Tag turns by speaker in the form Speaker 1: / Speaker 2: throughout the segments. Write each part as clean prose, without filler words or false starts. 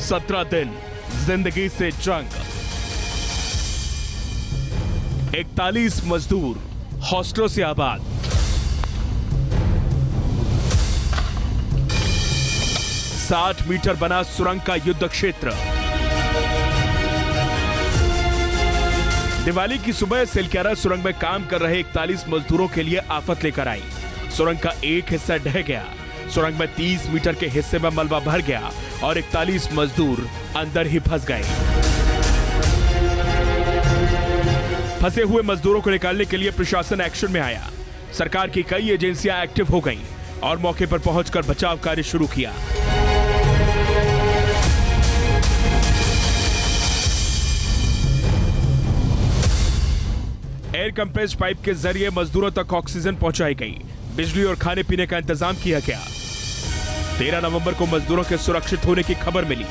Speaker 1: 17 दिन जिंदगी से जंग। 41 मजदूर हॉस्टलों से आबाद। साठ मीटर बना सुरंग का युद्ध क्षेत्र। दिवाली की सुबह सिलक्यारा सुरंग में काम कर रहे 41 मजदूरों के लिए आफत लेकर आई। सुरंग का एक हिस्सा ढह गया। सुरंग में 30 मीटर के हिस्से में मलबा भर गया और 41 मजदूर अंदर ही फंस गए। फंसे हुए मजदूरों को निकालने के लिए प्रशासन एक्शन में आया। सरकार की कई एजेंसियां एक्टिव हो गईं और मौके पर पहुंचकर बचाव कार्य शुरू किया। एयर कंप्रेस्ड पाइप के जरिए मजदूरों तक ऑक्सीजन पहुंचाई गई। बिजली और खाने पीने का इंतजाम किया गया। 13 नवंबर को मजदूरों के सुरक्षित होने की खबर मिली।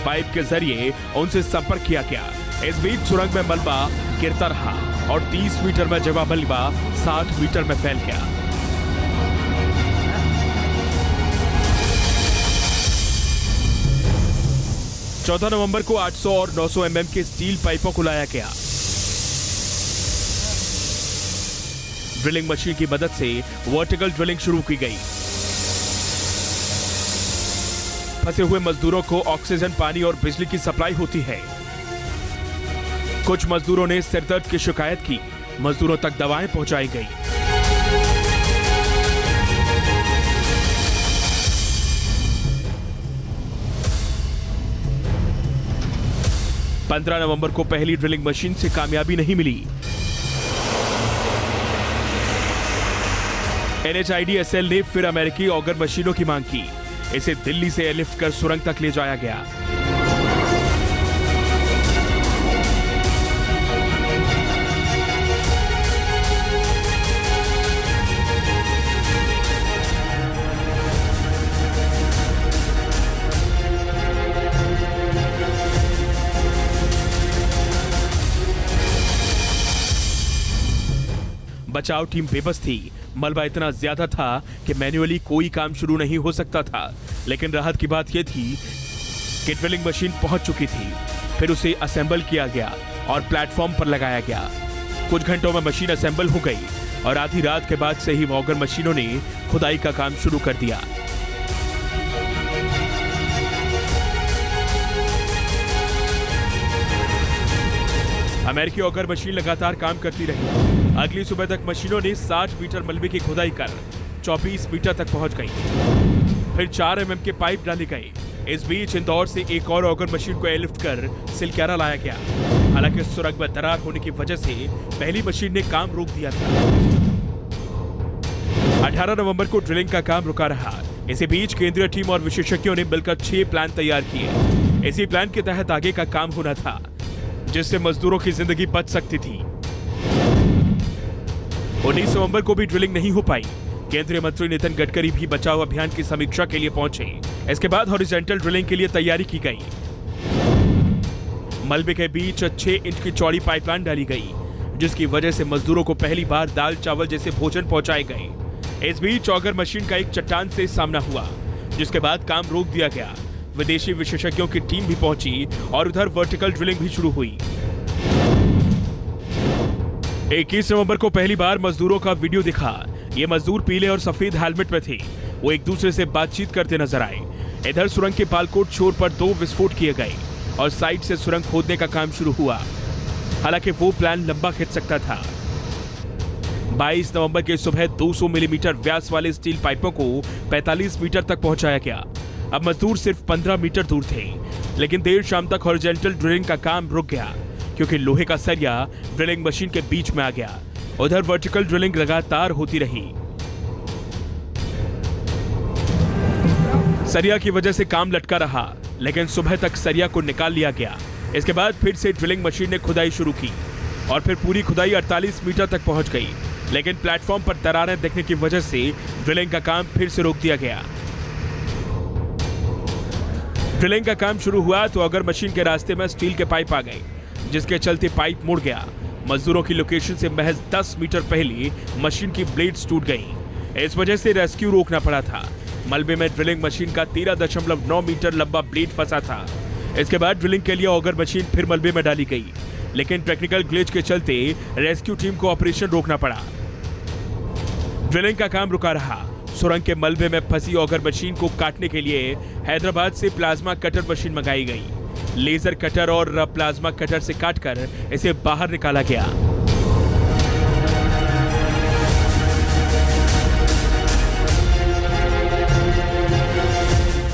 Speaker 1: पाइप के जरिए उनसे संपर्क किया गया। इस बीच सुरंग में मलबा गिरता रहा और 30 मीटर में जमा मलबा 60 मीटर में फैल गया। चौदह नवंबर को 800 और 900 mm के स्टील पाइपों को लाया गया। ड्रिलिंग मशीन की मदद से वर्टिकल ड्रिलिंग शुरू की गई। फंसे हुए मजदूरों को ऑक्सीजन, पानी और बिजली की सप्लाई होती है। कुछ मजदूरों ने सिरदर्द की शिकायत की। मजदूरों तक दवाएं पहुंचाई गई। पंद्रह नवंबर को पहली ड्रिलिंग मशीन से कामयाबी नहीं मिली। NHIDSL ने फिर अमेरिकी ऑगर मशीनों की मांग की। इसे दिल्ली से एयरलिफ्ट कर सुरंग तक ले जाया गया। बचाव टीम बेबस थी। मलबा इतना ज्यादा था कि मैन्युअली कोई काम शुरू नहीं हो सकता था। लेकिन राहत की बात यह थी कि ड्रिलिंग मशीन पहुंच चुकी थी। फिर उसे असेंबल किया गया और प्लेटफॉर्म पर लगाया गया। कुछ घंटों में मशीन असेंबल हो गई और आधी रात के बाद से ही ऑगर मशीनों ने खुदाई का काम शुरू कर दिया। अमेरिकी ऑगर मशीन लगातार काम करती रही। अगली सुबह तक मशीनों ने 60 मीटर मलबे की खुदाई कर 24 मीटर तक पहुंच गई। फिर 4 mm के पाइप डाले गए। इस बीच इंदौर से एक और ऑगर मशीन को एयरलिफ्ट कर सिलक्यारा लाया गया। हालांकि सुरंग में दरार होने की वजह से पहली मशीन ने काम रोक दिया था। 18 नवंबर को ड्रिलिंग का काम रुका रहा। इसी बीच केंद्रीय टीम और विशेषज्ञों ने मिलकर 6 प्लान तैयार किए। इसी प्लान के तहत आगे का काम होना था, जिससे मजदूरों की जिंदगी बच सकती थी। 19 नवंबर को भी ड्रिलिंग नहीं हो पाई। केंद्रीय मंत्री नितिन गडकरी भी बचाव अभियान की समीक्षा के लिए पहुंचे। इसके बाद हॉरिजॉन्टल ड्रिलिंग के लिए तैयारी की गई। मलबे के बीच 6 इंच की चौड़ी पाइपलाइन डाली गई, जिसकी वजह से मजदूरों को पहली बार दाल चावल जैसे भोजन पहुंचाए गए। इस बीच ऑगर मशीन का एक चट्टान से सामना हुआ, जिसके बाद काम रोक दिया गया। विदेशी विशेषज्ञों की टीम भी पहुंची और उधर वर्टिकल ड्रिलिंग भी शुरू हुई। 21 नवंबर को पहली बार मजदूरों का वीडियो दिखा। ये मजदूर पीले और सफेद हेलमेट में थे। वो एक दूसरे से बातचीत करते नजर आए। इधर सुरंग के पालकोट छोर पर 2 विस्फोट किए गए और साइड से सुरंग खोदने का काम शुरू हुआ। हालांकि वो प्लान लंबा खिंच सकता था। 22 नवंबर की सुबह 200 मिलीमीटर व्यास वाले स्टील पाइपों को 45 मीटर तक पहुंचाया गया। अब मजदूर सिर्फ 15 मीटर दूर थे, लेकिन देर शाम तक हॉरिजॉन्टल ड्रिलिंग का काम रुक गया क्योंकि लोहे का सरिया ड्रिलिंग मशीन के बीच में आ गया। उधर वर्टिकल ड्रिलिंग लगातार होती रही। सरिया की वजह से काम लटका रहा, लेकिन सुबह तक सरिया को निकाल लिया गया। इसके बाद फिर से ड्रिलिंग मशीन ने खुदाई शुरू की और फिर पूरी खुदाई 48 मीटर तक पहुंच गई। लेकिन प्लेटफॉर्म पर दरारें दिखने की वजह से ड्रिलिंग का काम फिर से रोक दिया गया। ड्रिलिंग का काम शुरू हुआ तो ऑगर मशीन के रास्ते में स्टील के पाइप आ गए, जिसके चलते पाइप मुड़ गया। मजदूरों की लोकेशन से महज 10 मीटर पहले मशीन की ब्लेड्स टूट गई। इस वजह से रेस्क्यू रोकना पड़ा था। मलबे में ड्रिलिंग मशीन का 13.9 मीटर लंबा ब्लेड फंसा था। इसके बाद ड्रिलिंग के लिए ऑगर मशीन फिर मलबे में डाली गई, लेकिन टेक्निकल ग्लिच के चलते रेस्क्यू टीम को ऑपरेशन रोकना पड़ा। ड्रिलिंग का काम रुका रहा। सुरंग के मलबे में फंसी ऑगर मशीन को काटने के लिए हैदराबाद से प्लाज्मा कटर मशीन मंगाई गई। लेजर कटर और प्लाज्मा कटर से काटकर इसे बाहर निकाला गया।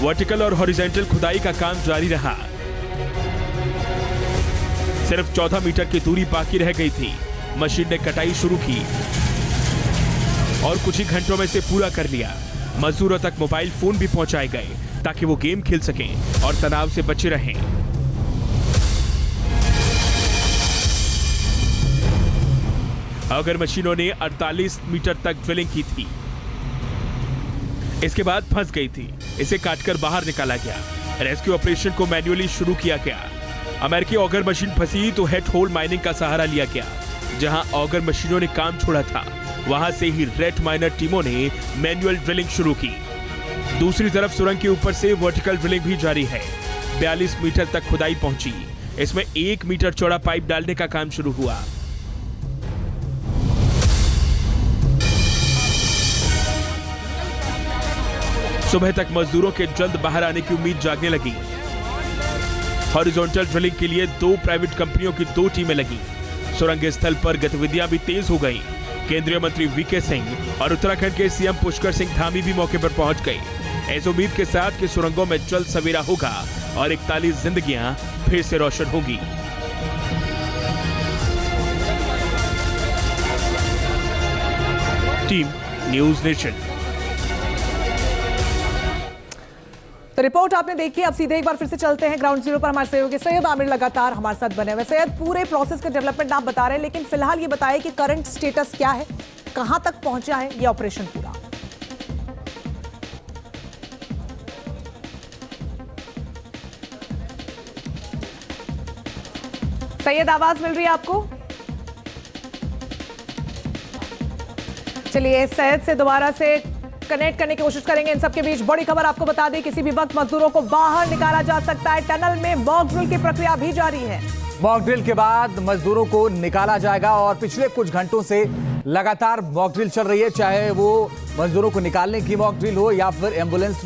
Speaker 1: वर्टिकल और हॉरिजॉन्टल खुदाई का काम जारी रहा। सिर्फ 14 मीटर की दूरी बाकी रह गई थी। मशीन ने कटाई शुरू की और कुछ ही घंटों में से पूरा कर लिया। मजदूरों तक मोबाइल फोन भी पहुंचाए गए ताकि वो गेम खेल सकें और तनाव से बचे रहें। ऑगर मशीनों ने 48 मीटर तक ड्रिलिंग की थी। इसके बाद फंस गई थी। इसे काटकर बाहर निकाला गया। रेस्क्यू ऑपरेशन को मैन्युअली शुरू किया गया। अमेरिकी ऑगर मशीन फंसी तो हेड होल माइनिंग का सहारा लिया गया। जहां ऑगर मशीनों ने काम छोड़ा था, वहां से ही रेड माइनर टीमों ने मैन्युअल ड्रिलिंग शुरू की। दूसरी तरफ सुरंग के ऊपर से वर्टिकल ड्रिलिंग भी जारी है। 42 मीटर तक खुदाई पहुंची। इसमें 1 मीटर चौड़ा पाइप डालने का काम शुरू हुआ। सुबह तक मजदूरों के जल्द बाहर आने की उम्मीद जागने लगी। हॉरिजॉन्टल ड्रिलिंग के लिए 2 प्राइवेट कंपनियों की 2 टीमें लगी। सुरंग स्थल पर गतिविधियां भी तेज हो गई। केंद्रीय मंत्री वीके सिंह और उत्तराखंड के सीएम पुष्कर सिंह धामी भी मौके पर पहुंच गए, इस उम्मीद के साथ कि सुरंगों में जल्द सवेरा होगा और 41 जिंदगियां फिर से रोशन होगी। Team news nation.
Speaker 2: तो रिपोर्ट आपने देखी। अब सीधे एक बार फिर से चलते हैं ग्राउंड जीरो पर। हमारे सहयोगी सैयद आमिर लगातार हमारे साथ बने हुए। सैयद, पूरे प्रोसेस का डेवलपमेंट आप बता रहे हैं, लेकिन फिलहाल ये बताएं कि करंट स्टेटस क्या है, कहां तक पहुंचा है ये ऑपरेशन पूरा? सैयद, आवाज मिल रही है आपको? चलिए सैयद से दोबारा से कनेक्ट करने की कोशिश करेंगे। इन सबके बीच बड़ी खबर आपको बता दें, किसी भी वक्त मजदूरों को बाहर निकाला जा सकता है। टनल में मॉक ड्रिल की प्रक्रिया भी जारी है।
Speaker 3: मॉक ड्रिल के बाद मजदूरों को निकाला जाएगा और पिछले कुछ घंटों से लगातार मॉक ड्रिल चल रही है, चाहे वो मजदूरों को निकालने की मॉक ड्रिल हो या फिर एम्बुलेंस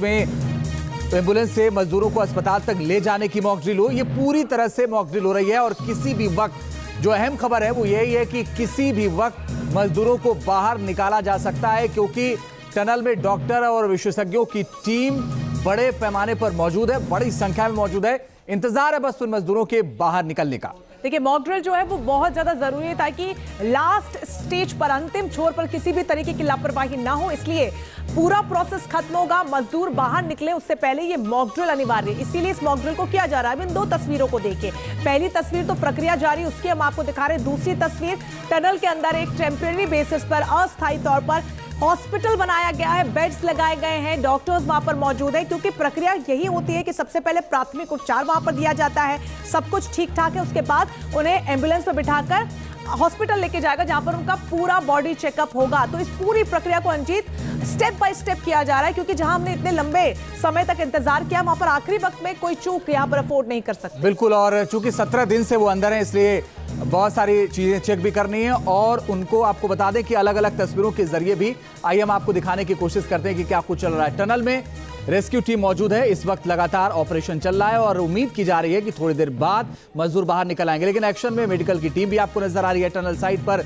Speaker 3: से मजदूरों को अस्पताल तक ले जाने की मॉक ड्रिल हो। ये पूरी तरह से मॉक ड्रिल हो रही है और किसी भी वक्त जो अहम खबर है वो यही है कि किसी भी वक्त मजदूरों को बाहर निकाला जा सकता है, क्योंकि टनल में डॉक्टर और विशेषज्ञों की टीम बड़े पैमाने पर मौजूद है, बड़ी संख्या में मौजूद है। इंतजार है बस उन मजदूरों के बाहर निकलने का।
Speaker 2: देखिए, मॉक ड्रिल जो है वो बहुत ज्यादा जरूरी है ताकि लास्ट स्टेज पर, अंतिम छोर पर किसी भी तरीके की लापरवाही ना हो। इसलिए पूरा प्रोसेस खत्म होगा, मजदूर बाहर निकले उससे पहले ये मॉक ड्रिल अनिवार्य है। इसीलिए इस मॉक ड्रिल को किया जा रहा है। इन 2 तस्वीरों को देखिए। पहली तस्वीर तो प्रक्रिया जारी, उसकी हम आपको दिखा रहे हैं। दूसरी तस्वीर टनल के अंदर एक टेम्परेरी बेसिस पर, अस्थायी तौर पर हॉस्पिटल बनाया गया है, बेड्स लगाए गए हैं, डॉक्टर्स वहां पर मौजूद है, क्योंकि प्रक्रिया यही होती है कि सबसे पहले प्राथमिक उपचार वहां पर दिया जाता है। सब कुछ ठीक ठाक है, उसके बाद उन्हें एम्बुलेंस में बिठाकर हॉस्पिटल लेके जाएगा, जहां पर उनका पूरा बॉडी चेकअप होगा। तो इस पूरी प्रक्रिया को अंजीत स्टेप बाय स्टेप किया जा रहा है, क्योंकि जहां हमने इतने लंबे समय तक इंतजार किया, वहां पर आखिरी वक्त में कोई चूक यहां पर अफोर्ड नहीं कर सकते।
Speaker 3: बिल्कुल, और चूंकि 17 दिन से वो अंदर है, इसलिए बहुत सारी चीजें चेक भी करनी है। और उनको आपको बता दें कि अलग अलग तस्वीरों के जरिए भी आइए हम आपको दिखाने की कोशिश करते हैं कि क्या कुछ चल रहा है। टनल में रेस्क्यू टीम मौजूद है, इस वक्त लगातार ऑपरेशन चल रहा है और उम्मीद की जा रही है कि थोड़ी देर बाद मजदूर बाहर निकल आएंगे। लेकिन एक्शन में मेडिकल की टीम भी आपको नजर आ रही है। टनल साइट पर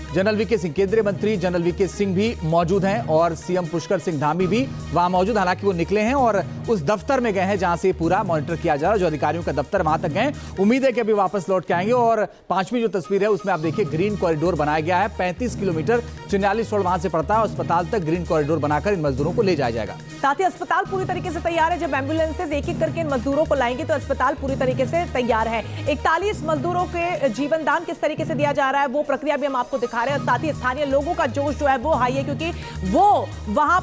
Speaker 3: जनरल वीके सिंह, केंद्रीय मंत्री जनरल वीके सिंह भी मौजूद हैं और सीएम पुष्कर सिंह धामी भी वहां मौजूद। हालांकि वो निकले हैं और उस दफ्तर में गए हैं जहां से पूरा मॉनिटर किया जा रहा है। जो अधिकारियों का दफ्तर वहां तक गए, उम्मीद है कि अभी वापस लौट के आएंगे। और 5वीं जो तस्वीर है उसमें आप देखिए ग्रीन कॉरिडोर बनाया गया है। 35 किलोमीटर 44 रोड वहां से पड़ता है, अस्पताल तक ग्रीन कॉरिडोर बनाकर इन मजदूरों को ले जाया जाएगा।
Speaker 2: साथ ही अस्पताल पूरी तरीके से तैयार है। जब एम्बुलेंसेज एक एक करके इन मजदूरों को लाएंगे तो अस्पताल पूरी तरीके से तैयार है। 41 मजदूरों के जीवन दान किस तरीके से दिया जा रहा है वो प्रक्रिया भी हम आपको दिखा रहे हैं। साथ ही स्थानीय लोगों का जोश जो है वो हाई है, क्योंकि वो वहां